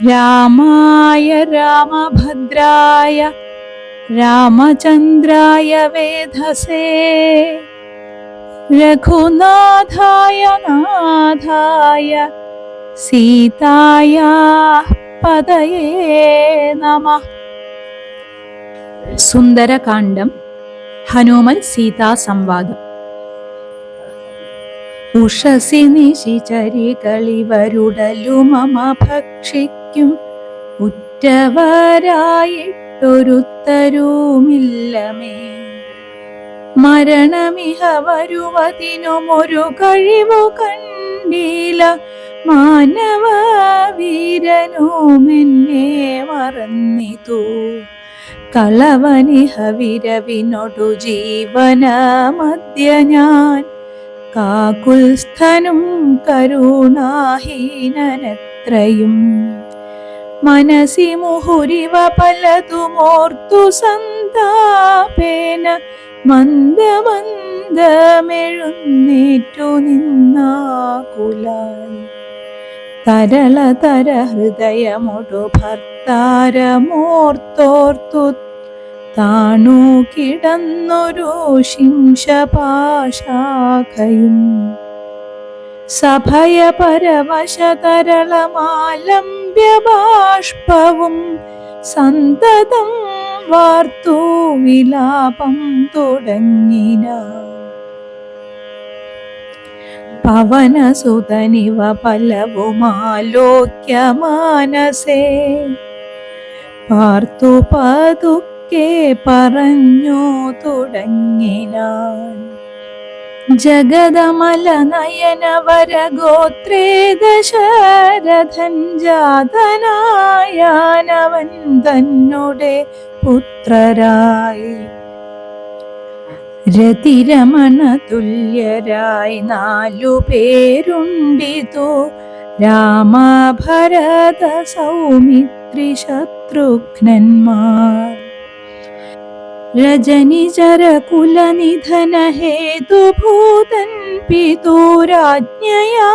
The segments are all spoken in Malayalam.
രാമായ രാമഭദ്രായ രാമചന്ദ്രായ വേധസേ രഘുനാഥായ നാഥായ സീതായ പതയേ നമഃ. സുന്ദരകാണ്ഡം. ഹനുമൽ സീതാ സംവാദം. ഉഷസി നിശിചരികളിവരുടലു മമ ഭക്ഷിക്കും ഉറ്റവരായിട്ടൊരുത്തരുമില്ലമേ. മരണമിഹ വരുവതിനുമൊരു കഴിവു കണ്ടീല മാനവ വീരനുമെന്നെ മറന്നിതു. കളവനിഹ വിരവിനൊടു ജീവനമദ്യ ഞാൻ കാകുൽസ്ഥനും കരുണാഹീനനത്രയും. മനസി മുഹുരിവ പലതുമോർത്തു സന്താപേന മന്ദമന്ദമെഴുന്നേറ്റു നിന്നാകുലാൽ. തരളതര ഹൃദയമൊടു ഭർത്താരമോർത്തോർത്തു താണു കിടന്നൊരു ശിംശപാശാഖയും. സഭയപരവശതരളമാലംബ്യ ബാഷ്പവും സന്തതം വാർത്തു വിലാപം തുടങ്ങിന. പവനസുതനിവ പലവുമാലോക്യ മാനസേ പാർത്തു പതുക്കെ പറഞ്ഞു തുടങ്ങിനാൻ. ജഗദമല നയനവരഗോത്രേ ദശരഥൻ ജാതനായാനവൻ തന്നുടെ പുത്രരായി. രതിരമണ തുല്യരായി 4 പേരുണ്ടിതു രാമഭരത സൗമിത്രി ശത്രുഘ്നന്മാർ. രജനിചര കുലനിധന ഹേതുഭൂതൻ പിതൂരാജ്ഞയാ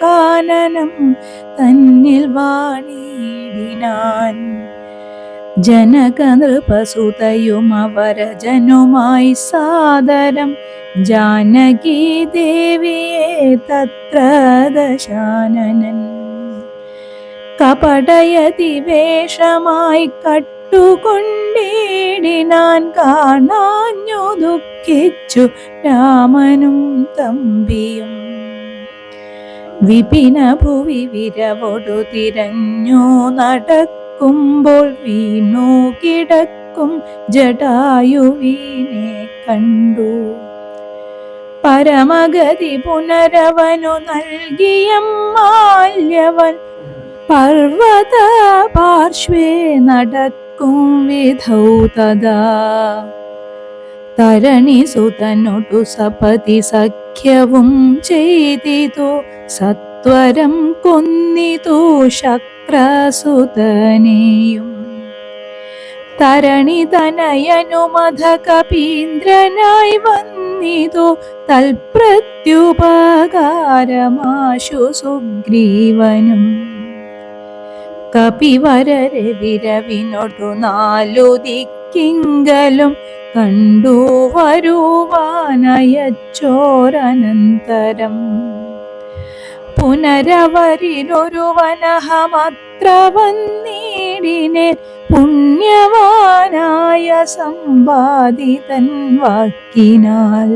കാനനം തന്നിൽ വാണിടിനാൻ. ജനക നൃപസുതയുമവരജനുമായി സാദരം ജാനകി ദേവിയെ തത്ര ദശാനനൻ. കപടയതി വേഷമായി കട്ടുകൊണ്ടിടിനാൻ കാണാഞ്ഞു ദുഃഖിച്ചു രാമനും തമ്പിയും. വിപിന ഭുവി വിരവൊടു തിരഞ്ഞു നടക്കുമ്പോൾ വീണു കിടക്കും ജടായുവിനെ കണ്ടു. പരമഗതി പുനരവനു നൽകിയ മാല്യവൻ പർവത പാർശ്വേ നടക്കും വിധൗ തദാ. തരണിസുതനൊടു സപതി സഖ്യവും ചെയ്തിതു സത്വരം കൊന്നിതു ശക്രസുതനെയും. തരണിതനയനുമധ കപീന്ദ്രനായി വന്നിതു തൽപ്രത്യുപകാരമാശു സുഗ്രീവനും. കപിവരരെ വിരവിനൊടു 4 ദിക്കിങ്കലും കണ്ടു വരുവാനയച്ചോരനന്തരം. പുനരവരിലൊരുവനഹമത്ര വന്നിടിനെ പുണ്യവാനായ സമ്പാദിതൻ വാക്കിനാൽ.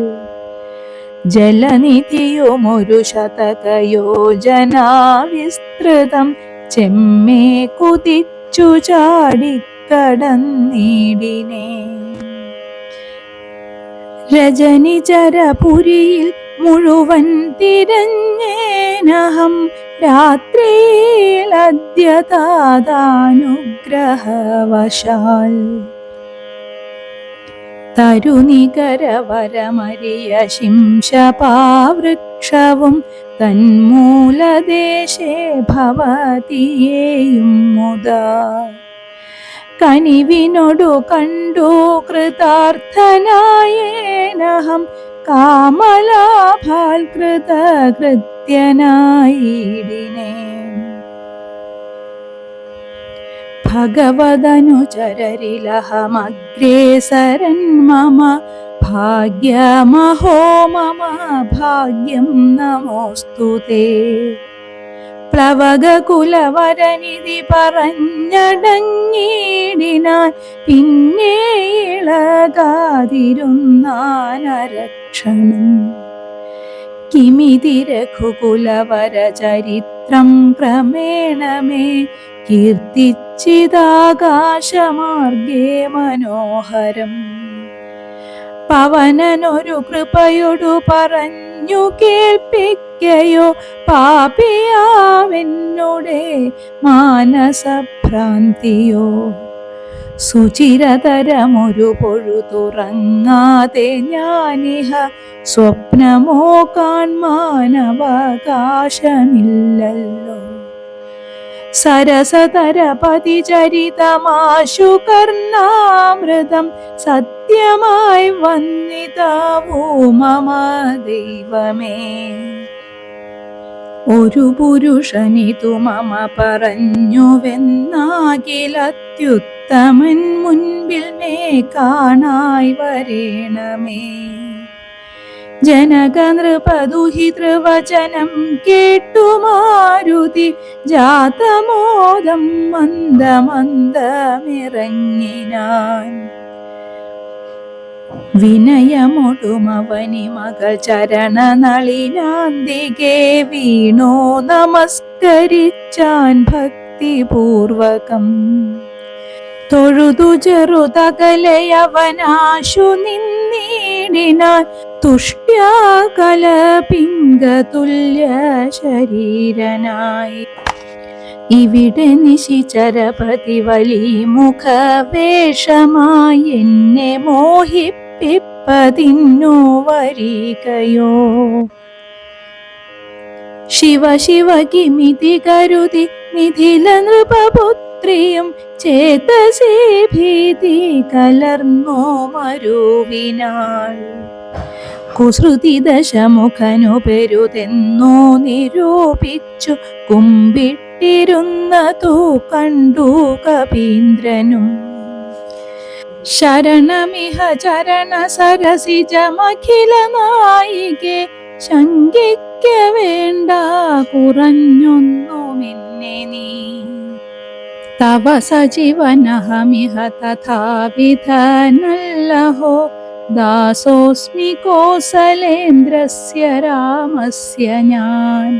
ജലനിധിയുമൊരു ശതകയോജനാ വിസ്തൃതം ചെമ്മേ കുതിച്ചു ചാടിക്കടന്നിടിനെ. രജനിചരപുരിയിൽ മുഴുവൻ തിരഞ്ഞേനഹം രാത്രിയിൽ അദ്യതാദാനുഗ്രഹവശാൽ. തരുനികരവരമരിയ ശിംശപാവൃക്ഷവും തന്മൂലദേശേ ഭവതിയേയും മുദാ. കനിവിനൊടു കണ്ടു കൃതാർത്ഥനായേനഹം കാമലാഭാൽ കൃതകൃത്യനായിടിനെ. ഭഗവദനുചരരിലഹമഗ്രേസരൻ മമ ഭാഗ്യമഹോ മമ ഭാഗ്യം നമോസ്തുതേ. പ്ലവകകുലവരനിധി പറഞ്ഞടങ്ങിയിടിനാൻ പിന്നെ ഇളകാതിരുന്നാനരക്ഷണം. കിമിതി രഘുകുലവര ചരിത്രം ക്രമേണമേ കീർത്തിച്ചിതാകാശമാർഗേ മനോഹരം. പവനനൊരു കൃപയൊടു പറഞ്ഞു കേൾപ്പിക്കയോ പാപിയാവെന്നുടെ മാനസഭ്രാന്തിയോ. സുചിരതരമൊരു പൊഴുതുറങ്ങാതെ ഞാനിഹ സ്വപ്നമോ കാൺമാനവകാശമില്ലല്ലോ. സരസതരപതി ചരിതമാശു കർണാമൃതം സത്യമായി വന്നിതാവൂ മമ ദൈവമേ. ഒരു പുരുഷനിതു മമ പറഞ്ഞുവെന്നാകിലത്യുത്തമൻ മുൻപിൽ മേ കാണായി വരേണമേ. ജനക നൃപദുഹിതൃവചനം കേട്ടു മാരുതി ജാതമോദം മന്ദമന്ദമിറങ്ങിനാൻ. വിനയമൊടുമവനി മകൾ ചരണനളിനാന്തികെ വീണോ നമസ്കരിച്ചാൻ ഭക്തിപൂർവകം. തൊഴുതു ചെറുതകലയവനാശു നിന്നിടിനാൻ തുഷ്ട്യാ കലപിംഗതുല്യ ശരീരനായി. ഇവിടെ നിശിചരപതി വലിമുഖവേഷമായി എന്നെ മോഹിപ്പിപ്പതിന്നു വരികയോ. ശിവ ശിവ കിമിതി കരുതി മിഥില നൃപപുത്രിയും ചേതസി ഭീതി കലർന്നോ മരുവിനാൾ. കുസൃതി ദശമുഖനു പെരുതെന്നോ നിരൂപിച്ചു കുമ്പിട്ടിരുന്നതു കണ്ടു കപീന്ദ്രനും. ശരണമിഹ ചരണ സരസിജമഖില നായികെ ശങ്കിക്ക വേണ്ട കുറഞ്ഞൊന്നുമെന്നെ നീ. തവ സജീവനഹമിഹ തഥാവിധനല്ലഹോ ദാസോസ്മി കോസലേന്ദ്രസ്യ രാമസ്യ ഞാൻ.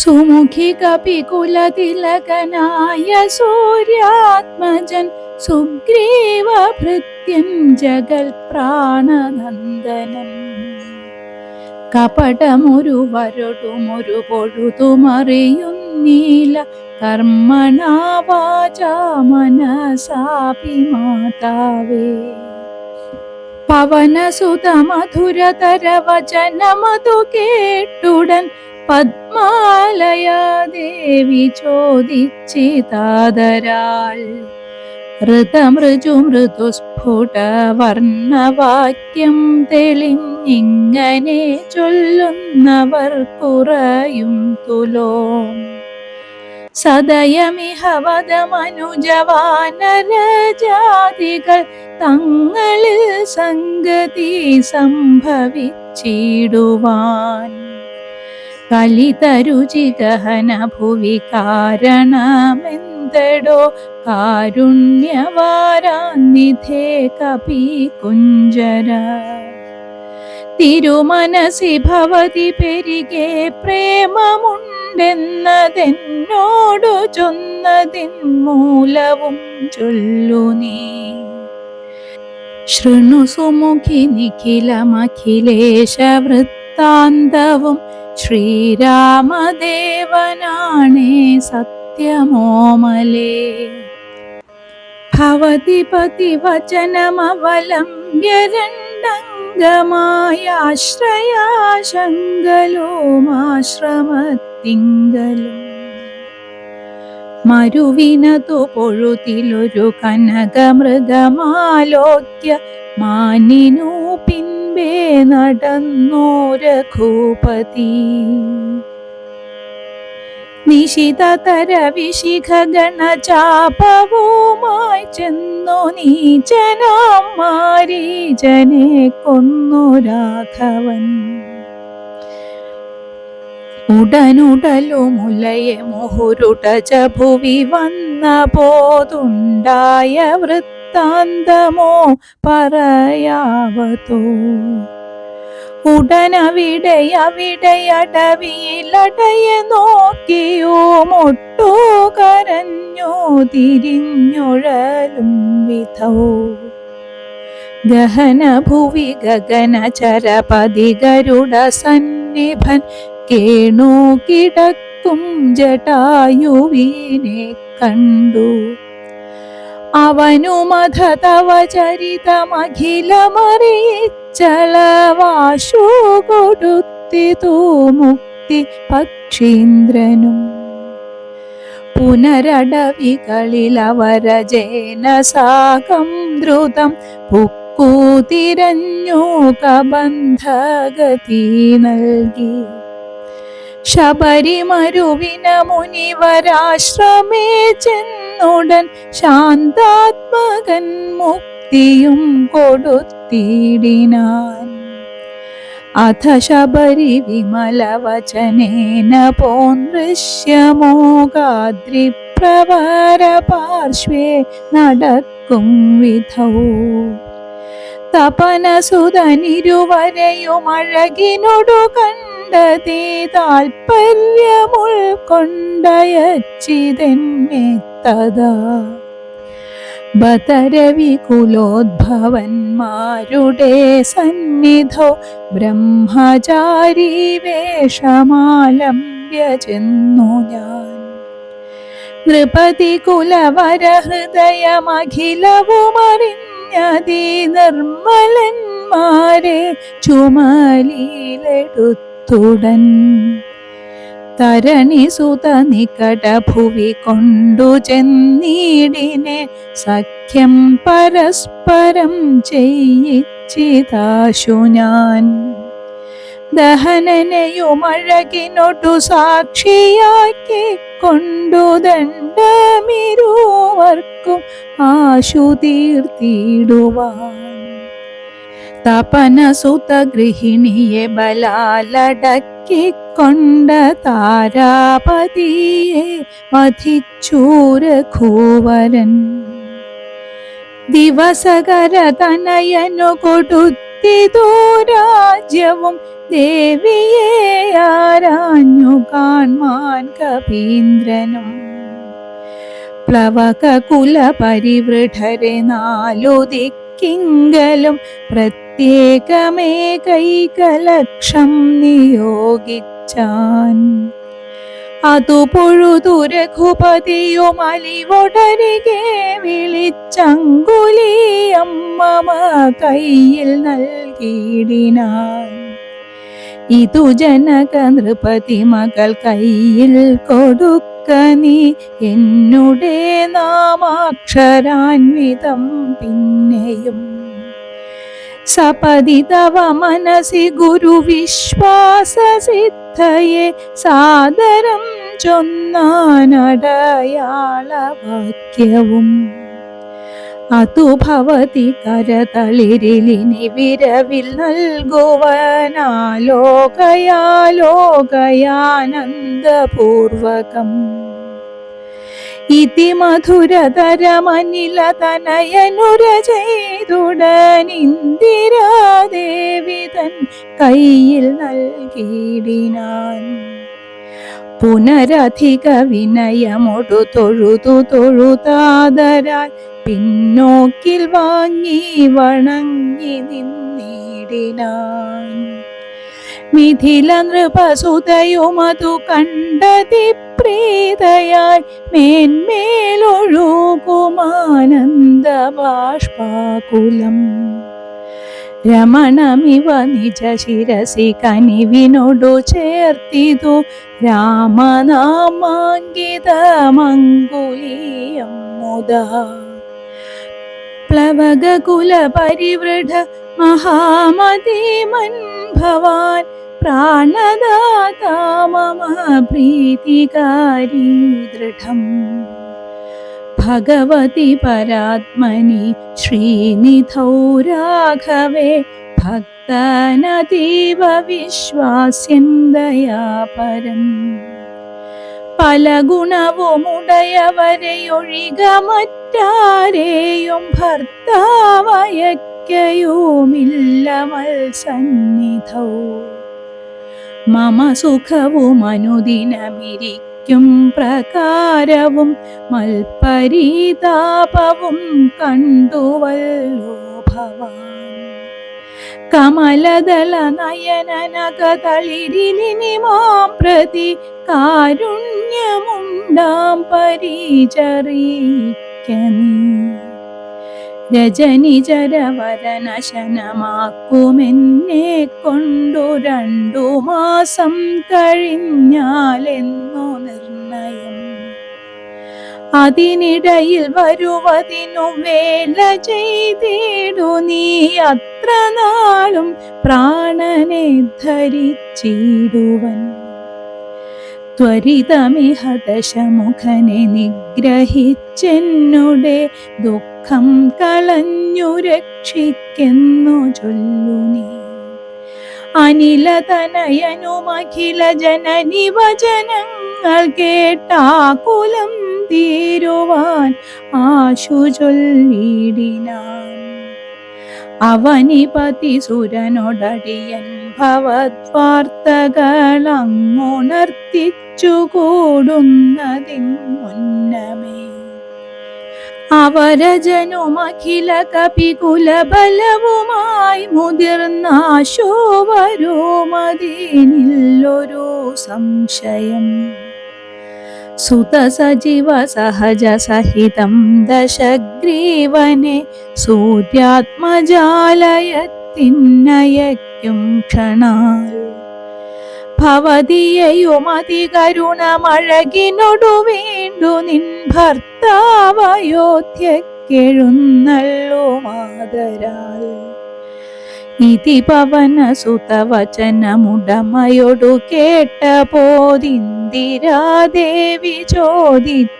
സുമുഖി കപികുലതിലകനായ സൂര്യാത്മജൻ സുഗ്രീവഭൃത്യൻ ജഗൽ പ്രാണനന്ദനൻ. കപടമൊരു വരടുമൊരു പൊഴുതുമറിയുന്നീല കർമ്മണാ വാചാ മനസാപി മാതാവേ. പവനസുത മധുരതര വചനമതു കേട്ടുടൻ പദ്മാലയാ ദേവി ചോദിച്ചിതാദരാൽ. ഋതമൃജു മൃദുസ്ഫുട വർണ്ണവാക്യം തെളിഞ്ഞിങ്ങനെ ചൊല്ലുന്നവർ കുറയും തുലോം. സദയമിഹ വദമനുജവാനരജാതികൾ തങ്ങളിൽ സംഗതി സംഭവിച്ചിടുവാൻ. കലിതരുചി ഗഹന ഭുവി കാരണമെന്തടോ കാരുണ്യവാരാന്നിധേ കപി കുഞ്ചര. തിരുമനസി ഭവതി പെരികെ പ്രേമമുണ്ടെന്നതെന്നോടു ചൊന്നതിൻ മൂലവും ചൊല്ലു നീ. ശൃണു സുമുഖി നിഖിലമഖിലേശ വൃത്താന്തവും ശ്രീരാമദേവനാണേ സത്യമോമലേ. ഭവതി പതിവചനമവലംബ്യ രണ്ടംഗമായ ആശ്രയാശങ്കലോമാശ്രമത്തിങ്കലും. മരുവിനതു പൊഴുതിലൊരു കനകമൃഗമാലോക്യ മാനിനു പിൻപേ നടന്നോ രഘുപതി. നിശിതതര വിശിഖഗണചാപവുമായി ചെന്നു നീചനാം മാരീചനെ കൊന്നു രാഘവൻ. ഉടനുടലുമുലയെ മുഹുരുടച ഭുവി വന്ന പോതുണ്ടായ വൃത്താന്തമോ പറയാവതോ. ഉടനവിടെയവിടെയടവിയിലടയെ നോക്കിയോ മൊട്ടു കരഞ്ഞു തിരിഞ്ഞുഴലും വിധൗ. ഗഹനഭുവി ഗഗനചരപതി ഗരുഡ സന്നിഭൻ കേണു കിടക്കും ജടായുവിനെ കണ്ടു. അവനുമധ തവ ചരിതമഖിലമറിയിച്ചളവാശു കൊടുത്തിതു മുക്തി പക്ഷീന്ദ്രനും. പുനരടവികളിലവരജേന സാകം ദ്രുതം പുക്കു തിരഞ്ഞു കബന്ധഗതി നൽകി. ശബരിമരുവിന മുനിവരാശ്രമേ ചെന്നുടൻ ശാന്താത്മകൻ മുക്തിയും കൊടുത്തിടിനാൻ. അഥ ശബരി വിമലവചനേന പോനൃശ്യമോഗാദ്രിപ്രവര പാർശ്വേ നടക്കും വിധൗ. തപനസുതനിരുവരെയും അഴകിനൊടു കണ്ടതേ താൽപര്യമുൾക്കൊണ്ടയച്ചിതെന്നെ തഥാ. ബതരവികുലോദ്ഭവന്മാരുടെ സന്നിധോ ബ്രഹ്മചാരി വേഷമാലംബ്യ ചെന്നു ഞാൻ. നൃപതി കുലവര ഹൃദയമഖിലവുമറിഞ്ഞതീ നിർമ്മലന്മാരെ ചുമലിലെടുത്തുടൻ. തരണിസുത നികടഭുവി കൊണ്ടു ചെന്നീടിനെ സഖ്യം പരസ്പരം ചെയ്യിച്ചിതാശു ഞാൻ. ദഹനനെയുമഴകിനൊടു സാക്ഷിയാക്കി കൊണ്ടു ദണ്ഡമിരുവർക്കും ആശു തീർത്തിടുവാൻ. തപനസുത ഗൃഹിണിയെ ബലാലടക്കിക്കൊണ്ട താരാപതിയെ വധിച്ചു രഘുവരൻ. ദിവസകര തനയനു കൊടുത്തിതു രാജ്യവും ദേവിയെ ആരാഞ്ഞു കാൺമാൻ കപീന്ദ്രനും. പ്ലവക കുല പരിവൃഢരെ നാലു ദിക്കിങ്കലും പ്രത്യേകമേകൈകലക്ഷം നിയോഗിച്ചാൻ. അതു പൊഴുതു രഘുപതിയും അലിവൊടരികെ വിളിച്ചങ്കുലിയം മമ കയ്യിൽ നൽകിയിടിനാൻ. ഇതു ജനക നൃപതി മകൾ കയ്യിൽ കൊടുക്ക നീ എന്നുടെ നാമാക്ഷരാൻവിതം പിന്നെയും. സപതി തവ മനസി ഗുരു വിശ്വാസ സിദ്ധയെ സാദരം ചൊന്നാനടയാളവാക്യവും. അതു ഭവതി കരതളിരിലിനി വിരവിൽ നൽകുവനാലോകയാലോകയാനന്ദപൂർവകം. ഇതി മധുരതരമനില തനയനുര ചെയ്തുടനിന്ദിരാദേവി തൻ കയ്യിൽ നൽകിയിടിനാൻ. പുനരധിക വിനയമൊടു തൊഴുതു തൊഴുതാദരാൽ പിന്നോക്കിൽ വാങ്ങി വണങ്ങി നിന്നിടിനാൻ. മിഥില നൃപസുതയുമതു കണ്ടതി പ്രീതയായി മേന്മേലൊഴുകുമാനന്ദ ബാഷ്പാകുലം. രമണമിവ നിജ ശിരസി കനിവിനോടു ചേർത്തിതു രാമനാമാങ്കിതമങ്കുലീയം മുദാ. പ്ലവക കുല പരിവൃഢ മഹാമതിമൻ ഭവാൻ പ്രാണദാതാ മമ പ്രീതികാരി ദൃഢം ഭഗവതി പരാത്മനി ശ്രീനിധൗ രാഘവേ ഭക്തനതീവ വിശ്വാസ്യൻ ദയാപരൻ പല ഗുണവുമുടയവരെയൊഴിക മറ്റാരെയും ഭർത്താവയക്കയുമില്ല മത്സന്നിധൗ മമ സുഖവും അനുദിനമിരിക്കും പ്രകാരവും മൽപരിതാപവും കണ്ടുവല്ലോ ഭവാൻ കമലദള നയനനകതളിരിനി മാം പ്രതി കാരുണ്യമുണ്ടാം പരിചരീക്കനീ രജനിചരവരനശനമാക്കുമെന്നെ കൊണ്ടു 2 മാസം കഴിഞ്ഞാലെന്നു നിർണയം അതിനിടയിൽ വരുവതിനു വേല ചെയ്തിടു നീ അത്ര നാളും പ്രാണനെ ധരിച്ചിടുവൻ ത്വരിതമിഹ ദശമുഖനെ നിഗ്രഹിച്ചെന്നുടെ ദുഃഖം കളഞ്ഞു രക്ഷിക്കെന്നു ചൊല്ലു നീ അനിലതനയനുമഖില ജനനി വചനങ്ങൾ കേട്ടാകുലം തീരുവാൻ ആശു ചൊല്ലിടിനാൻ അവനിപതി സുരനൊടടിയൻ ഭവദ്വാർത്തകളങ്ങുണർത്തിച്ചു കൂടുന്നതിൻ മുന്നമേ അവരജനുമഖില കപികുലബലവുമായി മുതിർന്നാശോ വരുമതിനില്ലൊരു സംശയം സുതസജീവ സഹജ സഹിതം ദശഗ്രീവനെ സൂര്യാത്മജാലയത്തിനയക്കും ക്ഷണാൽ ഭവതിയെയുമതികരുണമഴകിനൊടു വീണ്ടു നിൻ ഭർത്താവയോധ്യക്കെഴുന്നള്ളു മാതരാൽ ഇതി പവനസുതവചനമുടമയൊടു കേട്ടപോദിന്ദിരാദേവി ചോദിച്ചരുളിടിനാൾ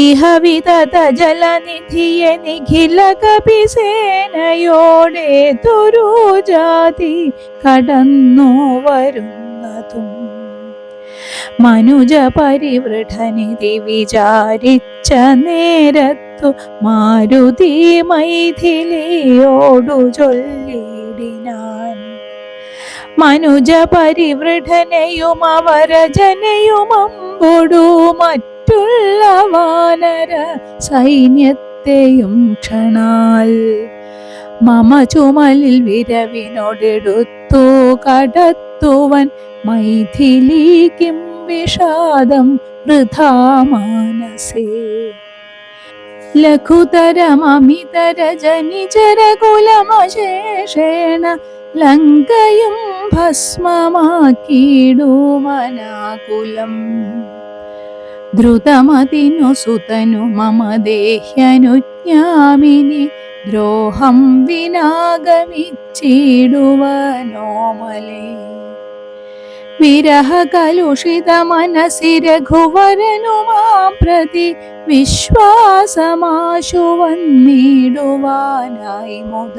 ഇഹ വിതത ജലനിധിയെ നിഖില കപിസേനയോടെ തുരുജാതി കടന്നു വരുന്നതും മനുജ പരിവൃഢനിധി വിചാരിച്ച നേരത്തു മാരുതി മൈഥിലിയോടു ചൊല്ലിടിനാൻ മനുജ പരിവൃഢനെയും അവരജനെയും അമ്പൊടു മറ്റുള്ള വാനര സൈന്യത്തെയും ക്ഷണാൽ മമ ചുമലിൽ വിരവിനോടെടുത്തു കടത്തുവൻ മൈഥിലി കിം വിഷാദം വൃഥാ മാനസേ ലഘുതരമമിതരജനിചരകുലമശേഷേണ ലങ്കയും ഭസ്മമാക്കിടുമനാകുലം ദ്രുതമതിനു സുതനു മമ ദേഹ്യനുജ്ഞാമിനി ദ്രോഹം വിനാഗമിച്ചിടുവനോമലേ വിരഹ കലുഷിത മനസി രഘുവരനുമാം പ്രതി വിശ്വാസമാശു വന്നിടുവാനായി മുത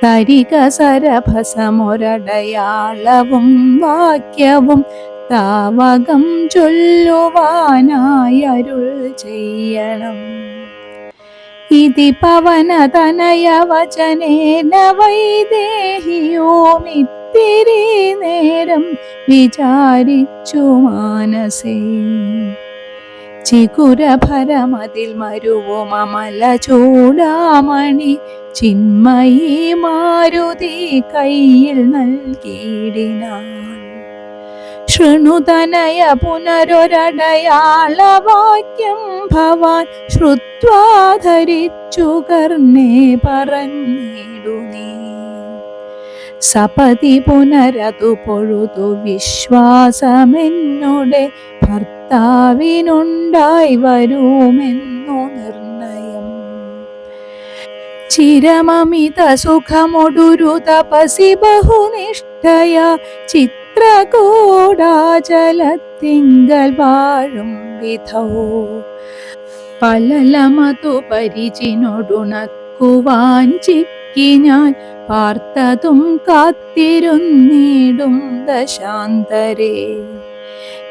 തരിക സരഭസമൊരടയാളവും വാക്യവും താവകം ചൊല്ലുവാനായി അരുൾ ചെയ്യണം ഇതി പവനതനയ വചനേന വൈദേഹിയോമിത്തിരി നേരം വിചാരിച്ചു മാനസേ ചികുരഭരമതിൽ മരുവും അമല ചൂടാമണി ചിന്മയി മാരുതി കയ്യിൽ നൽകിയിടിനാൾ ശൃണുതനയ പുനരൊരടയാളവാക്യം ഭവാൻ ശ്രുത്വാ ധരിച്ചു കർണേ പറഞ്ഞിടു നീ സപതി പുനരതു പൊഴുതു വിശ്വാസമെന്നുടെ ഭർത്താവിനുണ്ടായി വരുമെന്നു നിർണയം ചിരമമിത സുഖമൊടുരു തപസി ബഹുനിഷ്ഠയ ചിത്രകൂടാചലത്തിങ്കൽ വാഴും വിധൗ പലലമതു പരിചിനൊടുണക്കുവാൻ ചിക്കി ഞാൻ പാർത്തതും കാത്തിരുന്നിടും ദശാന്തരേ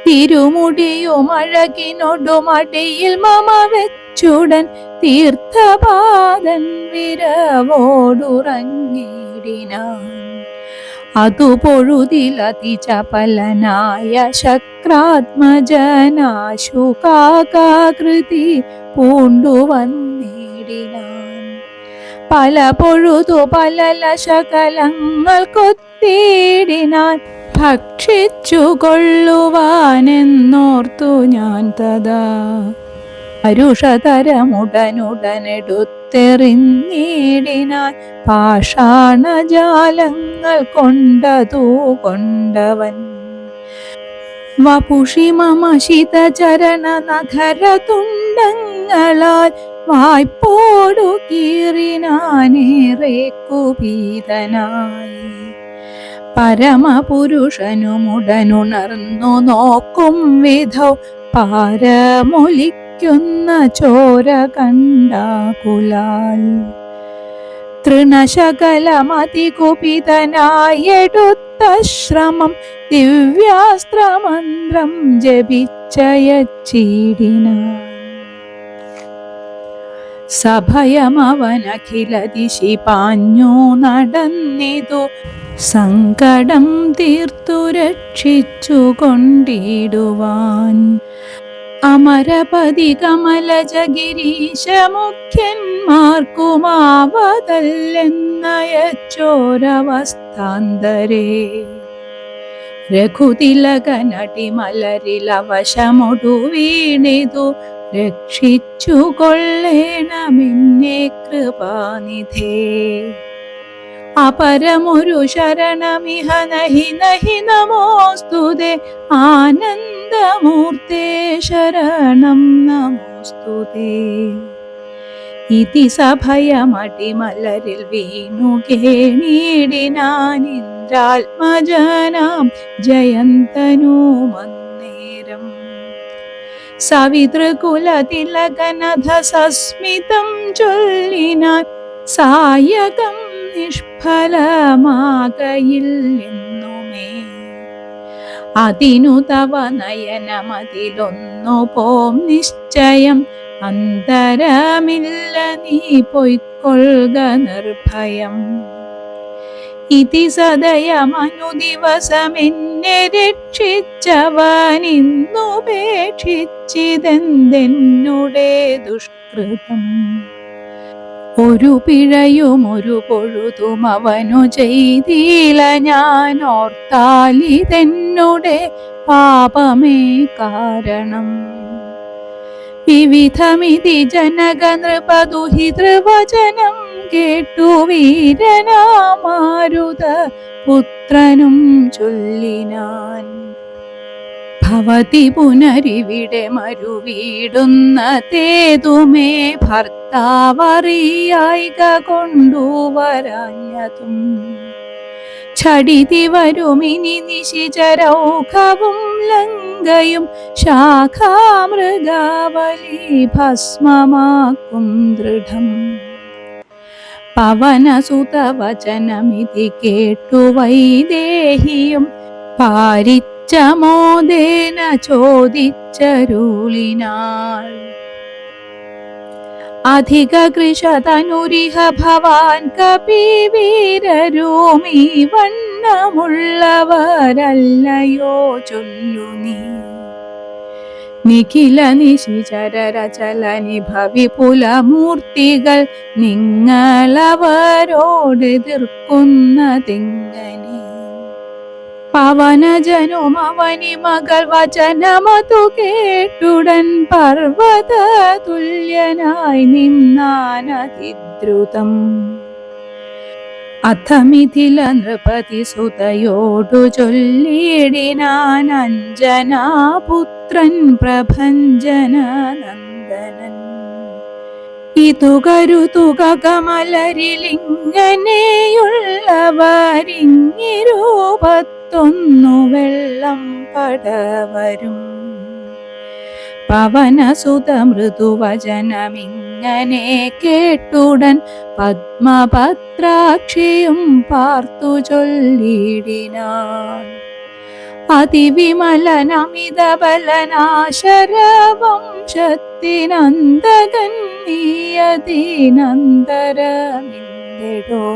തിരുമുടിയും അഴകിനൊടുമടിയിൽ മമ വെച്ചുടൻ തീർത്ഥപാദൻ വിരവോടുറങ്ങിടിനാൻ അതു പൊഴുതിലതിചപലനായ ശക്രാത്മജനാശുകാകൃതി പൂണ്ടുവന്നിടിനാൻ പല പൊഴുതു പല ലശകലങ്ങൾ കൊത്തിയിടിനാൻ ഭക്ഷിച്ചു കൊള്ളുവാനെന്നോർത്തു ഞാൻ തഥാ പരുഷതരമുടനുടനെടുത്തെറിഞ്ഞിടിനാൻ പാഷാണജാലങ്ങൾ കൊണ്ടതു കൊണ്ടവൻ വപുഷി മമ ശിതചരണ നഖര തുണ്ടങ്ങളാൽ വായ്പോടു കീറിനാനേറെ കുപീതനായി പരമപുരുഷനുമുടനുണർന്നു നോക്കും വിധൗ പാരമൊലിക്കുന്ന ചോര കണ്ടാകുലാൽ തൃണശകലമതികുപിതനായെടുത്ത ശ്രമം ദിവ്യാസ്ത്രമന്ത്രം ജപിച്ചയച്ചിടിനാൻ സഭയമവനഖില ദിശി പാഞ്ഞു നടന്നിതു സങ്കടം തീർത്തു രക്ഷിച്ചു കൊണ്ടിടുവാൻ അമരപതി കമലജഗിരീശ മുഖ്യന്മാർക്കുമാവതല്ലെന്നയച്ചോരവസ്ഥാന്തരേ രഘുതിലകനടിമലരിലവശമൊടു വീണിതു രക്ഷിച്ചു കൊള്ളേണമെന്നെ കൃപാനിധേ അപരമൊരു ശരണമിഹ നഹി നഹി നമോസ്തുതേ ആനന്ദമൂർത്തേ ശരണം നമോസ്തുതേ ഇതി സഭയമടിമലരിൽ വീണു കേണിടിനാൻ ഇന്ദ്രാത്മജനാം ജയന്തനുമന്നേരം സവിതൃകുലതിലകനധ സസ്മിതം ചൊല്ലിനാൻ സായകം നിഷ്ഫലമാകയില്ലെന്നുമേ അതിനു തവ നയനമതിലൊന്നു പോം നിശ്ചയം അന്തരമില്ല നീ പൊയ്ക്കൊള്ളുക നിർഭയം ഇതി സദയമനുദിവസമെന്നെ രക്ഷിച്ചവനിന്നുപേക്ഷിച്ചിതെന്തെന്നുടെ ദുഷ്കൃതം ഒരു പിഴയും ഒരു പൊഴുതും അവനു ചെയ്തില്ല ഞാൻ ഓർത്താലിതെന്നുടെ പാപമേ കാരണം വിവിധമിതി ജനക നൃപദുഹിതൃവചനം കേട്ടു വീരനാമാരുത പുത്രനും ചൊല്ലിനാൻ ഭവതി പുനരിവിടെ മരുവീടുന്നതേതുമേ ഭർത്താവറിയായിക കൊണ്ടുവരാഞ്ഞതും ഛടിതി വരുമിനി നിശിചരൗഖവും ലങ്കയും ശാഖാമൃഗാവലി ഭസ്മമാക്കും ദൃഢം പവനസുതവചനമിതി കേട്ടു വൈദേഹിയും പാരിച്ചമോദേന ചോദിച്ചരുളിനാൾ അധിക കൃശതനുരിഹ ഭവാൻ കപിവീരരൂമീ വണ്ണമുള്ളവരല്ലയോ ചൊല്ലു നീ നിഖില നിശിചരചലനി ഭവിപുലമൂർത്തികൾ നിങ്ങളവരോടെതിർക്കുന്നതെങ്ങനെ പവനജനും അവനി മകൾ വചനമതു കേട്ടുടൻ പർവ്വത തുല്യനായി നിന്നാനതിദ്രുതം അഥമിഥില നൃപതി സുതയോടു ചൊല്ലിടിനാൻ അഞ്ജനാപുത്രൻ പ്രഭഞ്ജന നന്ദനൻ ഇതു കരുതുക കമലരിലിങ്ങനെയുള്ളവരിഞ്ഞിരൂപത്തൊന്നു വെള്ളം പടവരും. പവനസുത മൃദുവചനമിങ്ങനെ കേട്ടുടൻ പത്മപത്രാക്ഷിയും പാർത്തു ചൊല്ലിടിനാൾ. അതിവിമലനമിതബലനാശരവംശത്തിനന്തകൻ നീയതിനന്തരമില്ലടോ.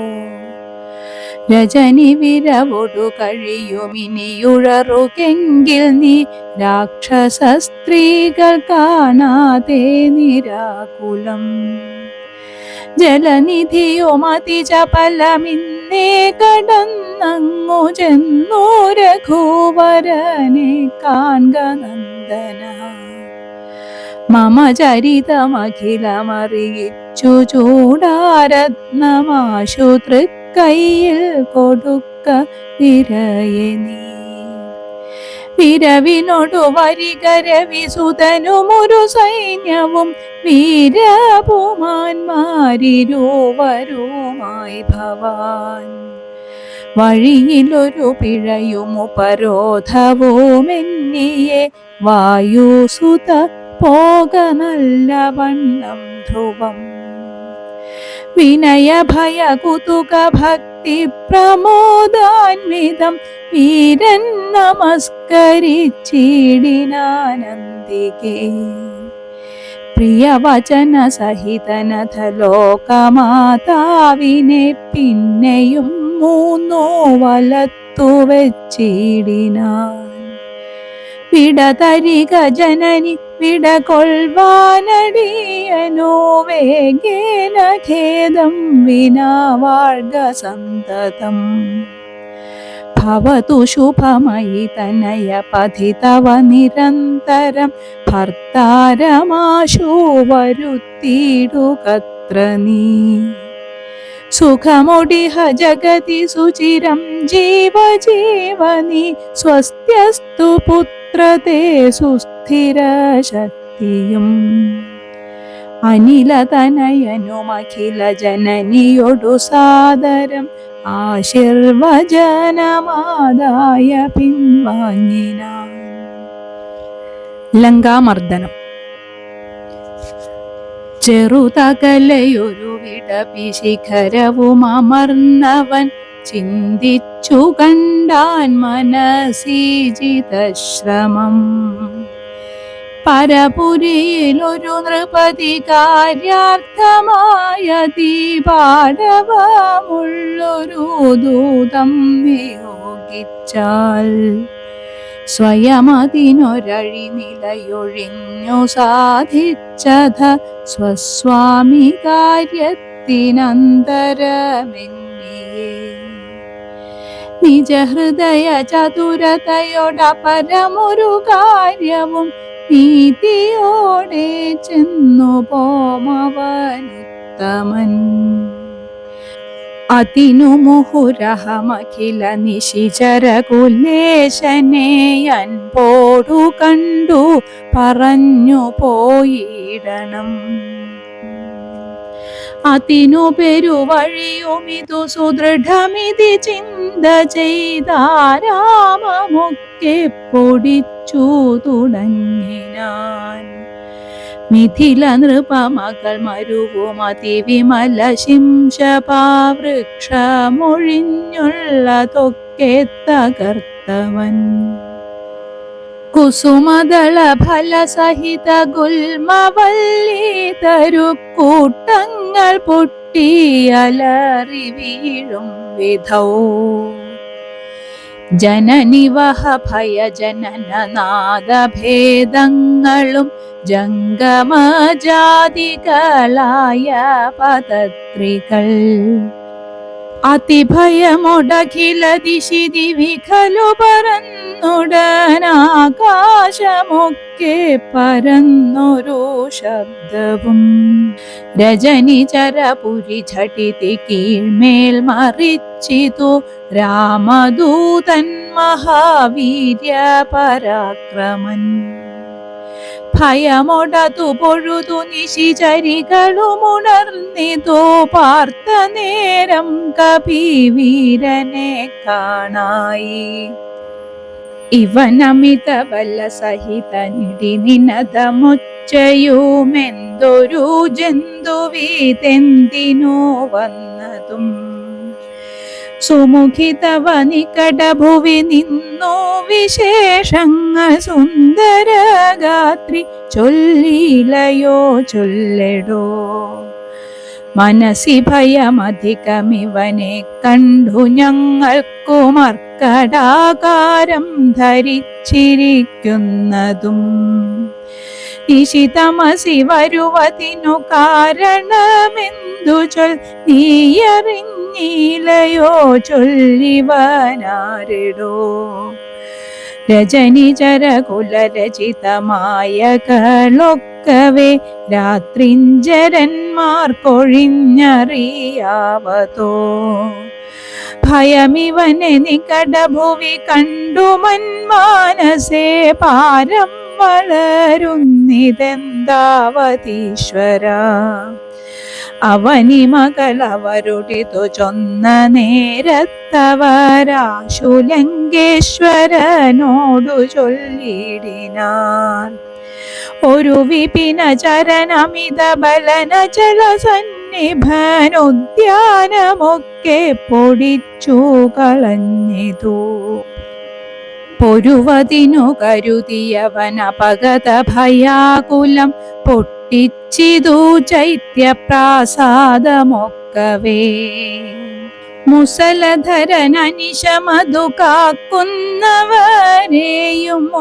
രജനി വിരവൊടു കഴിയുമിനിയുഴറുകെങ്കിൽ നീ രാക്ഷസ സ്ത്രീകൾ കാണാതെ നിരാകുലം. ജലനിധിയുമതിചപലമിന്നേ കടന്നങ്ങു ചെന്നു രഘുവരനെ കാൺക നന്ദന. മമ ചരിതമഖിലമറിയിച്ചു ചൂടാരത്നമാശു തൃക്കൈയിൽ കൊടുക്ക വിരയെ നീ. വിരവിനോടു വരിക രവിസുതനുമൊരു സൈന്യവും വീരപുമാന്മാരിരുവരുമായി ഭവാൻ. വഴിയിലൊരു പിഴയും ഉപരോധവുമെന്നിയെ വായുസുത പോക നല്ലവണ്ണം ധ്രുവം. വിനയഭയ കുതുക ഭക്തി പ്രമോദാന്വിതം വീരൻ നമസ്കരിച്ചിടിനാനന്ദികേ. പ്രിയവചന സഹിതനഥ ലോകമാതാവിനെ പിന്നെയും മൂന്നു വലത്തു വെച്ചിടിനാൻ. വിടതരിക ജനനി വിടകൊൾവാനടിയനോ വേഗേന ഖേദം വിനാ വാഴ്ക സന്തതം. ഭവതു ശുഭമയി തനയ പഥി തവ നിരന്തരം ഭർത്താരമാശു വരുത്തിയിടുകത്ര നീ. സുഖമൊടിഹ ജഗതി സുചിരം ജീവജീവനി സ്വസ്ത്യസ്തു പുത്രതേ സുസ്ഥിര ശക്തിയും. അനിലതനയനുമഖില ജനനിയൊടു സാദരം ആശീർവചനമാദായ പിൻവാങ്ങിനാൻ. ലങ്കാമർദ്ദനം. ചെറുതകലയൊരു വിടപിശിഖരവും അമർന്നവൻ ചിന്തിച്ചു കണ്ടാൻ മനസീജിതശ്രമം. പരപുരിയിലൊരു നൃപതി കാര്യാർത്ഥമായ ദീപാടവമുള്ളൊരു ദൂതം നിയോഗിച്ചാൽ സ്വയമതിനൊരഴി നിലയൊഴിഞ്ഞു സാധിച്ചത സ്വസ്വാമി കാര്യത്തിനന്തരമെന്നിയേ. നിജഹൃദയ ചതുരതയോടപരമൊരു കാര്യവും നീതിയോടെ ചെന്നു പോമവനുത്തമൻ. അതിനു മുഹുരഹമഖില നിശിചരകുലേശനെ അൻപോടു കണ്ടു പറഞ്ഞു പോയിടണം. അതിനു പെരുവഴിയുമിതു സുദൃഢമിതി ചിന്ത ചെയ്താരാമമൊക്കെ പൊടിച്ചു തുടങ്ങിനാൻ. മിഥില നൃപമകൾ മരുവുമതിവിമല ശിംശപാവൃക്ഷമൊഴിഞ്ഞുള്ളതൊക്കെ തകർത്തവൻ. കുസുമദള ഫലസഹിത ഗുൽമവല്ലി തരുക്കൂട്ടങ്ങൾ പൊട്ടിയലറി വീഴും വിധൗ. ജനനിവഹ ഭയജനനനാദഭേദങ്ങളും ജംഗമജാതികളായ പദത്രികൾ. അതിഭയമൊടഖില ദിശി ദിവിഖലു പറന്നുടനാകാശമൊക്കെ പരന്നൊരു ശബ്ദവും. രജനിചരപുരി ഝടിതി കീഴ്മേൽ മറിച്ചിതു രാമദൂതൻ മഹാവീര്യ പരാക്രമൻ. ഭയമൊടതു പൊഴുതു നിശിചരികളുമുണർന്നിതോ പാർത്ത നേരം കപിവീരനെ കാണായി. ഇവനമിത ബല സഹിത നിടി നിനദമുച്ചയുമെന്തൊരു ജന്തുവീതെന്തിനോ വന്നതും സുമുഖിതവ നികടഭുവി നിന്നു വിശേഷങ്ങൾ സുന്ദരഗാത്രി ചൊല്ലിലയോ ചൊല്ലെടോ. മനസ്സി ഭയമധികമിവനെ കണ്ടു ഞങ്ങൾക്കു മർക്കടാകാരം ധരിച്ചിരിക്കുന്നതും നിശിതമസി വരുവതിനു കാരണമെന്തു ചൊൽ നീയറിഞ്ഞിലയോ ചൊല്ലിവനാരിടോ. രജനിചരകുലരചിതമായകളൊക്കവേ രാത്രിഞ്ചരന്മാർക്കൊഴിഞ്ഞറിയാവതോ. ഭയമിവനെ നികടഭുവി കണ്ടു മന്മാനസേ പാരം വളരുന്നിതെന്താവതീശ്വര. അവനി മകളവരുടിതു ചൊന്ന നേരത്തവരാശു ലങ്കേശ്വരനോടു ചൊല്ലിടിനാർ. ഒരു വിപിന ചരനമിത ബലന ജലസന്നിഭനുദ്യാനമൊക്കെ പൊടിച്ചു കളഞ്ഞിതു. പൊരുവതിനു കരുതിയവനപഗത ഭയാകുലം പൊട്ടിച്ചിതു ചൈത്യപ്രാസാദമൊക്കവേ. മുസലധരനനിശമതു കാക്കുന്നവരെയും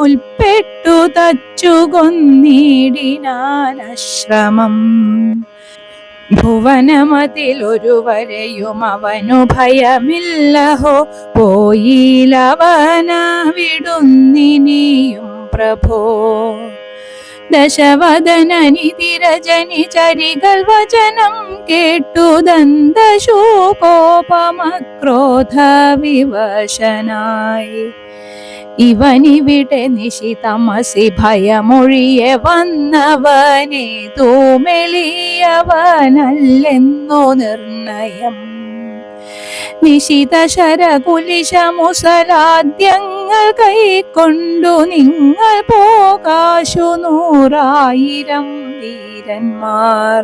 ഉൾപ്പെട്ടു തച്ചു കൊന്നിടിനാനശ്രമം. ഭുവനമതിലൊരുവരെയും അവനു ഭയമില്ലഹോ പോയിലവന വിടുന്നിനിയും പ്രഭോ. ദശവദനനിധിരജനി ചരികൾ വചനം കേട്ടു ദന്തശൂകോപമക്രോധ വിവശനായി. ഇവനിവിടെ നിശിതമസി ഭയമൊഴിയെ വന്നവനേതോ മെലിയവനല്ലെന്നോ നിർണയം. നിശിത ശരകുലിശമുസലാദ്യങ്ങൾ കൈക്കൊണ്ടു നിങ്ങൾ പോകാശു 100,000 വീരന്മാർ.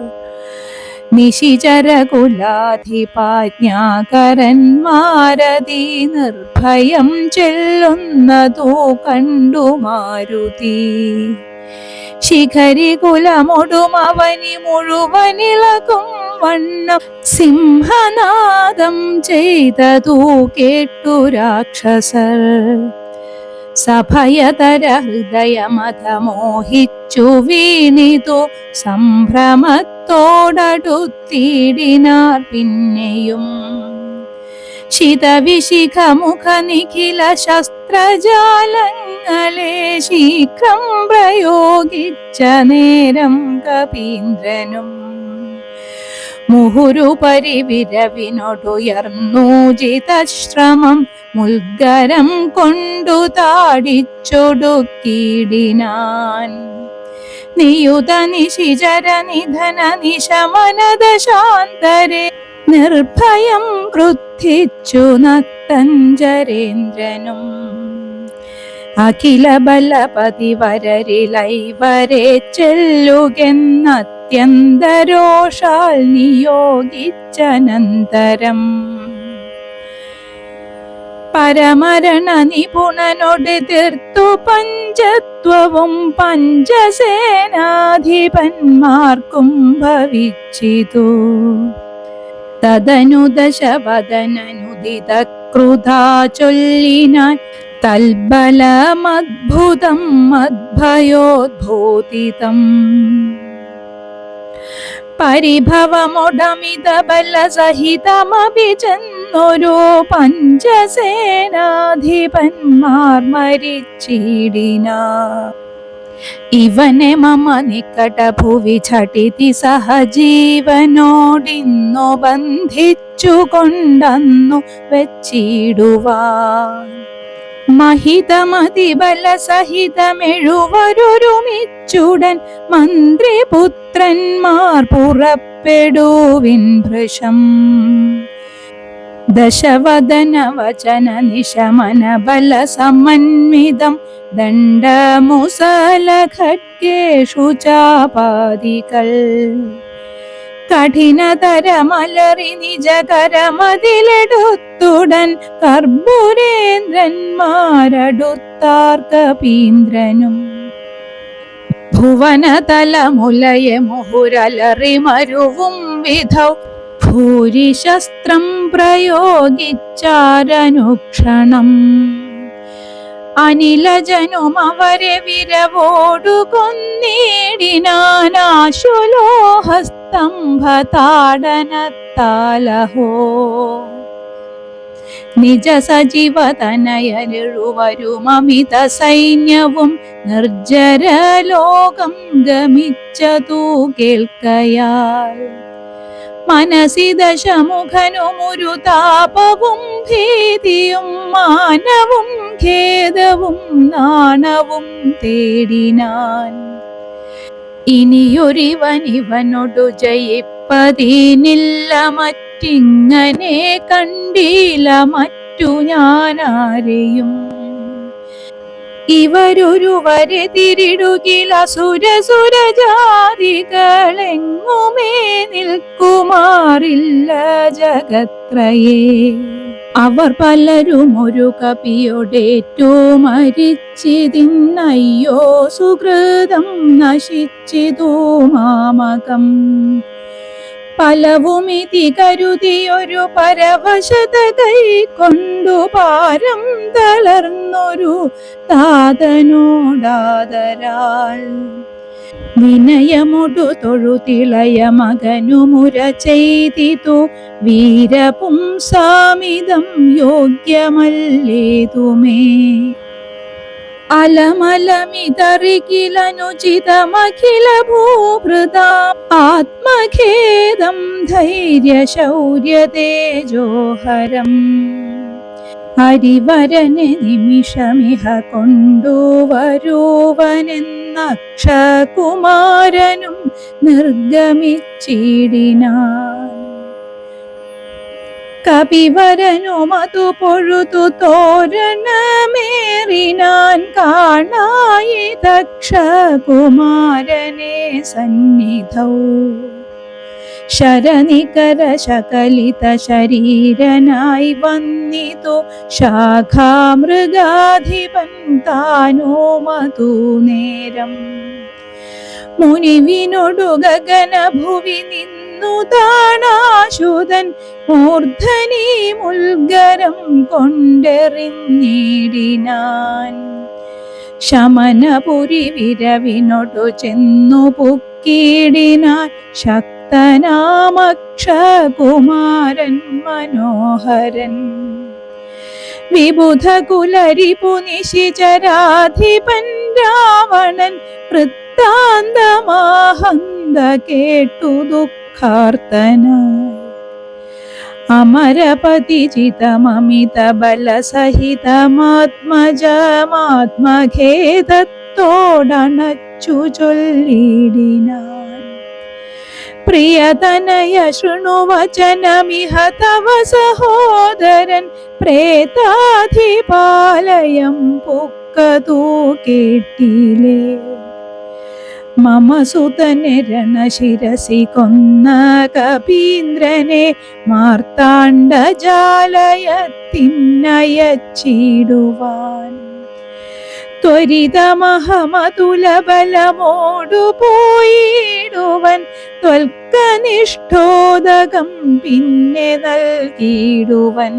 നിശിചരകുലാധിപാജ്ഞാകരന്മാരതി നിർഭയം ചെല്ലുന്നതു കണ്ടു മാരുതി. ശിഖരി കുലമൊടും അവനി മുഴുവനിളകും വണ്ണം സിംഹനാദം ചെയ്തതു കേട്ടു രാക്ഷസർ. സഭയതര ഹൃദയമധമോഹിച്ചു വീണിതു സംഭ്രമത്തോടടുത്തിടിനാർ പിന്നെയും. ശിതവിശിഖമുഖ നിഖില ശസ്ത്രജാലങ്ങളെ ശീഘ്രം പ്രയോഗിച്ച നേരം കപീന്ദ്രനും മുഹുരു പരിവിരവിനോടുയർന്നു ജിതശ്രമം മുൽഗരം കൊണ്ടു താടിച്ചൊടുക്കിടിനാൻ. നിയുത നിശിചര നിധന നിശമനദശാന്തരെ നിർഭയം ക്രുദ്ധിച്ചു നക്തഞ്ചരേന്ദ്രനും. അഖില ബലപതി വരരിലൈവരെ ചെല്ലുകെന്നത്യന്തരോഷാൽ നിയോഗിച്ചനന്തരം പരമരണ നിപുണനോട് തീർത്തു പഞ്ചത്വവും പഞ്ചസേനാധിപന്മാർക്കും ഭവിച്ചിതു. തദനു ദശവദനനുദിത ക്രുധാ ചൊല്ലിനാൻ തൽബലമദ്ഭുതം മദ്ഭയോദ്ഭൂതിതം. പരിഭവമൊടമിത ബലസഹിതമഭിചെന്നൊരു പഞ്ചസേനാധിപന്മാർ മരിച്ചിടിനാർ. ഇവനെ മമ നികടഭുവി ഝടിതി സഹജീവനോടിന്നു ബന്ധിച്ചു കൊണ്ടന്നു വെച്ചിടുവാൻ. മഹിതമതിബലസഹിതമെഴുവരൊരുമിച്ചുടൻ മന്ത്രിപുത്രന്മാർ പുറപ്പെടുവിൻ ഭൃശം. ദശവദനവചന നിശമന ബലസമന്വിതം ദണ്ഡമുസലഖഡ്ഗേഷു ചാപാദികൾ. കഠിനതരമലറി നിജകരമതിലെടുത്തുടൻ കർപ്പുരേന്ദ്രന്മാരടുത്താർ കപീന്ദ്രനും. ഭുവനതലമുലയെ മുഹുരലറി മരുവും വിധൗ ഭൂരിശസ്ത്രം പ്രയോഗിച്ചാരനുക്ഷണം. അനിലജനും അവരെ വിരവോടു കൊന്നിടിനാനാശുലോഹസ്തംഭതാടനത്താലഹോ. നിജ സജീവതനയരുവരുമമിത സൈന്യവും നിർജ്ജരലോകം ഗമിച്ചതു കേൾക്കയാൽ. മനസി ദശമുഖനുമൊരു താപവും ഭീതിയും മാനവും ഖേദവും നാണവും തേടിനാൻ. ഇനിയൊരിവനിവനോടു ജയിപ്പതിനില്ല, മറ്റിങ്ങനെ കണ്ടില്ല മറ്റു ഞാനാരെയും. ഇവരൊരുവരെ തിരിടുകിൽ അസുരസുരജാതികളെങ്ങുമേ നിൽക്കുമാറില്ല ജഗത്രയേ. അവർ പലരും ഒരു കപിയൊടേറ്റു മരിച്ചിതിന്നയ്യോ സുഹൃതം നശിച്ചിതു മാമകം. ഫലവുമിതി കരുതിയൊരു പരവശത കൈക്കൊണ്ടു പാരം തളർന്നൊരു താതനോടാദരാൽ. വിനയമൊടു തൊഴുതിളയ മകനു മുര ചെയ്തിതു വീരപുംസാമിതം യോഗ്യമല്ലേതുമേ. അലമലമിതറികിലനുചിതമഖില ഭൂഭൃതാം ആത്മഖേദം ധൈര്യശൗര്യതേജോഹരം. ഹരിവരനെ നിമിഷമിഹ കൊണ്ടുവരുവനെന്നക്ഷകുമാരനും നിർഗമിച്ചിടിനാൻ. കപിവരനുമതു പൊഴുതു തോരണമേറിനാൻ കാണായി ദക്ഷകുമാരനെ സന്നിധൗ. ശരനികര ശകലിത ശരീരനായി വന്നിതു ശാഖാമൃഗാധിപൻ താനുമതു നേരം. മുനിവിനൊടു ഗഗനഭുവി നിന്നു താണാശുതൻ മൂർധനി മുൽഗരം കൊണ്ടെറിഞ്ഞിടിനാൻ. ശമനപുരി വിരവിനൊടു ചെന്നു പുക്കിടിനാൻ ശക്തനാമക്ഷകുമാരൻ മനോഹരൻ. വിബുധ കുലരിപു നിശിചരാധിപൻ രാവണൻ വൃത്താന്തമാഹന്ത കേട്ടു ദുഃഖാർത്തനായി. അമരപതിജിതമമിത ബലസഹിതമാത്മജമാത്മഖേദത്തോടണച്ചു ചൊല്ലിടിനാൻ. പ്രിയതനയ ശൃണുവചനമിഹ തവ സഹോദരൻ പ്രേതാധിപാലയം പുക്കതു കേട്ടിലേ. മമ സുതനെ രണശിരസി കൊന്ന കപീന്ദ്രനെ മാർത്താണ്ഡജാലയത്തിനയച്ചിടുവാൻ. ത്വരിതമഹമതുലബലമോടു പോയിടുവൻ ത്വൽക്കനിഷ്ഠോദകം പിന്നെ നൽകിടുവൻ.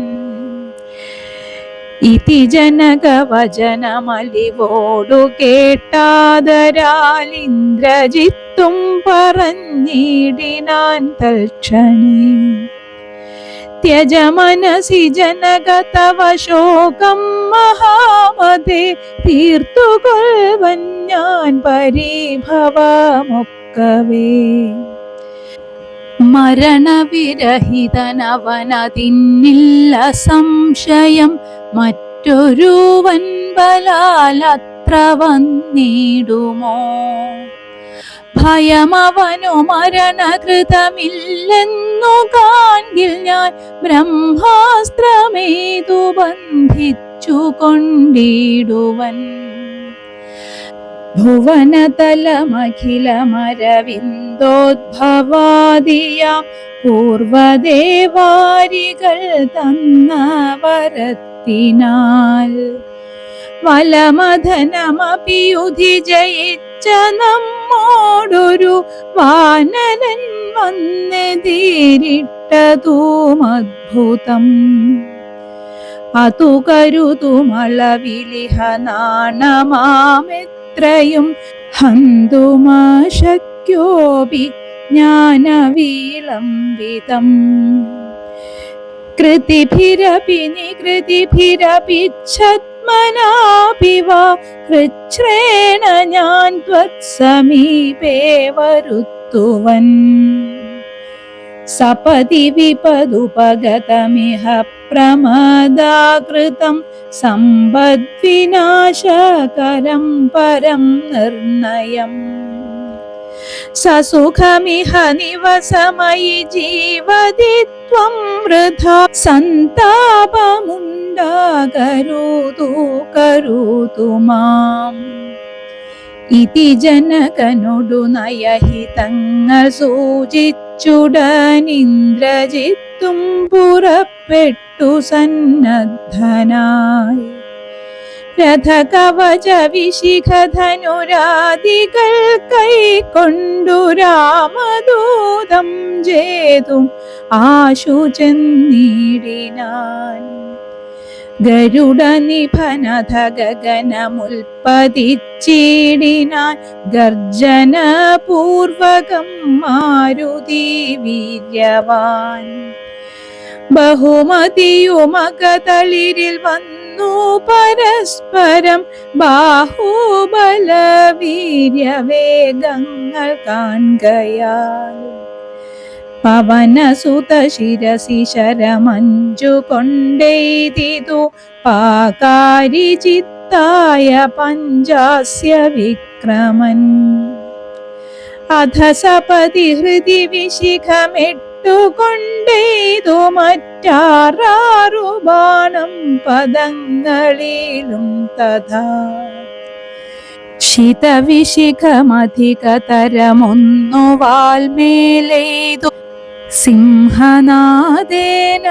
ഇതി ജനകവചനമലിവോടു കേട്ടാദരാൽ ഇന്ദ്രജിത്തും പറഞ്ഞിടിനാൻ തൽക്ഷണേ. ത്യജമനസി ജനക തവ ശോകം മഹാമതേ തീർത്തുകൊൾവൻ ഞാൻ പരിഭവമൊക്കവേ. മരണവിരഹിതനവനതിന്നില്ല സംശയം മറ്റൊരുവൻ ബലാലത്ര വന്നിടുമോ? ഭയമവനു മരണകൃതമില്ലെന്നു കാൺകിൽ ഞാൻ ബ്രഹ്മാസ്ത്രമേതു ബന്ധിച്ചു കൊണ്ടിടുവൻ. ഭുവനതലമഖിലമരവിന്ദോദ്ഭവാദിയാം പൂർവദേവാരികൾ തന്ന വരത്തിനാൽ വലമഥനമപിയുധി ജയിച്ച നമ്മോടൊരു വാനരൻ വന്നെതിരിട്ടതും അദ്ഭുതം. അതു കരുതുമളവിലിഹ നാണമാമെത്രയും ഹന്തുമശക്യോപി ജ്ഞാനവിളംബിതം. കൃതിഭിരപി നികൃതിഭിരപി ഛദ്മനാപി വാ കൃച്ഛ്രേണ ഞാൻ ത്വത്സമീപേ വരുത്തുവൻ. സപതി വിപദുപഗതമിഹ പ്രമദാകൃതം സമ്പദ്വിനാശകരം പരം നിർണയം. സസുഖമിഹ നിവസമയി ജീവതി ത്വം വൃഥാ സന്താപമുണ്ടാകരുതു മാം. ഇതി ജനകനൊടു നയഹിതങ്ങൾ സൂചിച്ചുടനിന്ദ്രജിത്തും പുറപ്പെട്ടു സന്നദ്ധനായി. രഥകവച വിശിഖധനുരാദികൾ കൈക്കൊണ്ടു രാമദൂതം ജേതും ആശു ചെന്നിടിനാൻ. ഗരുഡനിഭനധ ഗഗനമുൽപ്പതിച്ചിടിനാൻ ഗർജനപൂർവകം മാരുതി വീര്യവാൻ. ബഹുമതിയുമകതളിരിൽ വന്നു പരസ്പരം ബാഹുബല വീര്യവേഗങ്ങൾ കാൺകയാൽ. പവനസുത ശിരസി ശരമഞ്ചു കൊണ്ടെയ്തിതു പാകാരി ചിത്തായ പഞ്ചാസ്യ വിക്രമൻ. അധ സപതി ഹൃദി വിശിഖമിട്ടു കൊണ്ടെയ്തു മറ്റാറാറു ബാണം പദങ്ങളിലും തഥാ. ശിതവിശിഖമധികതരമൊന്നു വാൽമേലെയ്തു സിംഹനാദേന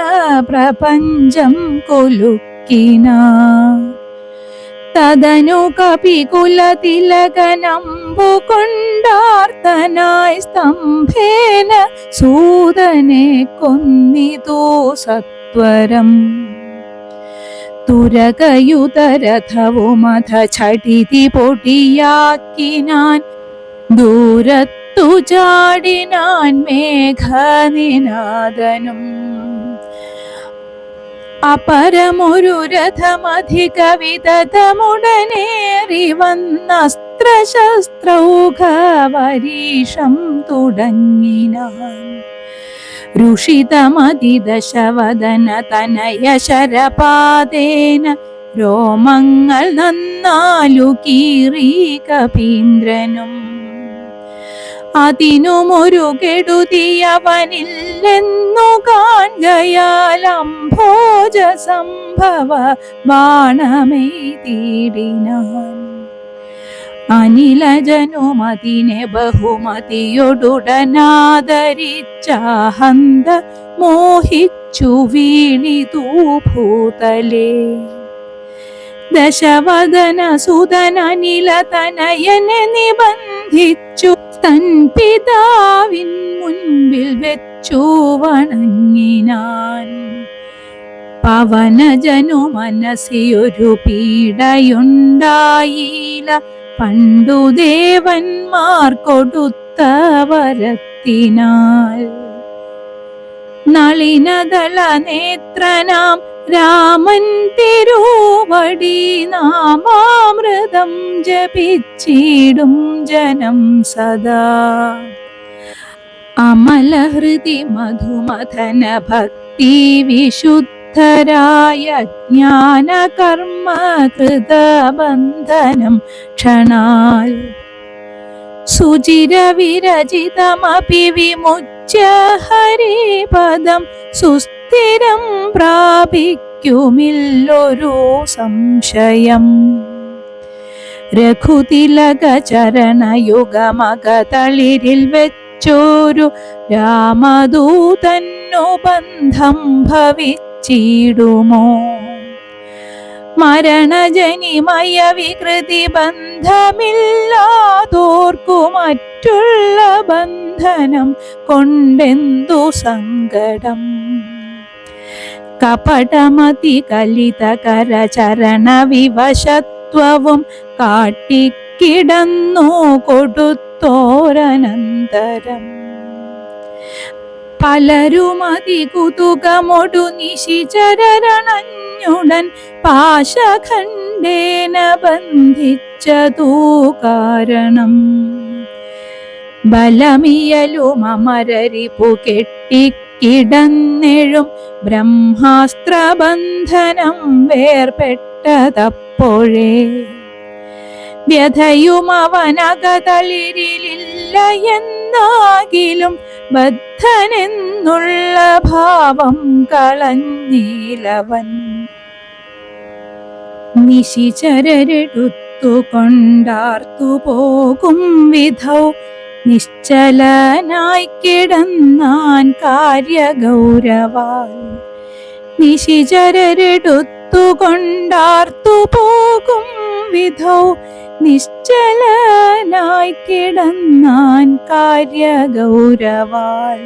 പ്രപഞ്ചം കുലുക്കിനാൻ. തദനു കപികുലതിലകനമ്പു കൊണ്ടാർത്തനായി സ്തംഭേന സൂതനെ കൊന്നിതു സത്വരം. തുരകയുതരഥവുമധ ഛടിതി പൊടിയാക്കിനാൻ ദൂരത്തു ചാടിനാൻ മേഘനിനാദനും. അപരമൊരു രഥമധിക വിദഗ്ധമുടനേറി വന്നസ്ത്രശസ്ത്രൗഘവരീഷം തുടങ്ങിനാൻ. ഋഷിതമതിദശവദന തനയ ശരപാദേന രോമങ്ങൾ നന്നാലു കീറി കപീന്ദ്രനും. അതിനുമൊരു കെടുതിയവനില്ലെന്നു കാൺകയാൽ അംഭോജ സംഭവ ബാണമെയ്തിടിനാൻ. അനിലജനുമതിനെ ബഹുമതിയൊടുടനാദരിച്ചാഹന്ത മോഹിച്ചു വീണിതു ഭൂതലേ. ദശവദന സുതനനില തനയനെ നിബന്ധിച്ചു തൻ പിതാവിൻ മുൻപിൽ വെച്ചു വണങ്ങിനാൻ. പവനജനു മനസ്സിയൊരു പീഡയുണ്ടായില്ല പണ്ടു ദേവന്മാർ കൊടുത്ത വരത്തിനാൽ. നളിനദള നേത്രനാം രാമൻ തിരുവടി നാമാമൃതം ജപിച്ചിടും ജനം സദാ. അമലഹൃതി മധുമഥന ഭക്തി വിശുദ്ധ ബദ്ധരായ ജ്ഞാനകർമ്മ കൃതബന്ധനം ക്ഷണാൽ സുചിരവിരചിതമപി വിമുച്യ ഹരിപദം സുസ്ഥിരം പ്രാപിക്കുമില്ലൊരു സംശയം. രഘുതിലക ചരണയുഗമകതളിരിൽ വെച്ചോരു രാമദൂതന്നു ബന്ധം ഭവിച്ചിടുമോ? മരണജനിമയ വികൃതി ബന്ധമില്ലാതോർക്കു മറ്റുള്ള ബന്ധനം കൊണ്ടെന്തു സങ്കടം. കപടമതി കലിതകര ചരണ വിവശത്വവും കാട്ടിക്കിടന്നു കൊടുത്തോരനന്തരം. പലരുമതി കുതുകമൊടു നിശിചരണഞ്ഞുടൻ പാശഖണ്ഡേന ബന്ധിച്ചതൂ കാരണം. ബലമിയലുമരരിപു കെട്ടിക്കിടന്നെഴും ബ്രഹ്മാസ്ത്രബന്ധനം വേർപെട്ടതപ്പോഴേ. വ്യഥയുമവനകതളിരിലില്ല എന്നാകിലും ബദ്ധനെന്നുള്ള ഭാവം കളഞ്ഞീലവൻ. നിശിചരരെടുത്തു കൊണ്ടാർത്തു പോകും വിധൗ നിശ്ചലനായി കിടന്നാൻ കാര്യഗൗരവാൽ. നിശിചരരെടുത്തു കൊണ്ടാർത്തു പോകും വിധൗ നിശ്ചലനായി കിടന്നാൻ കാര്യഗൗരവാൽ.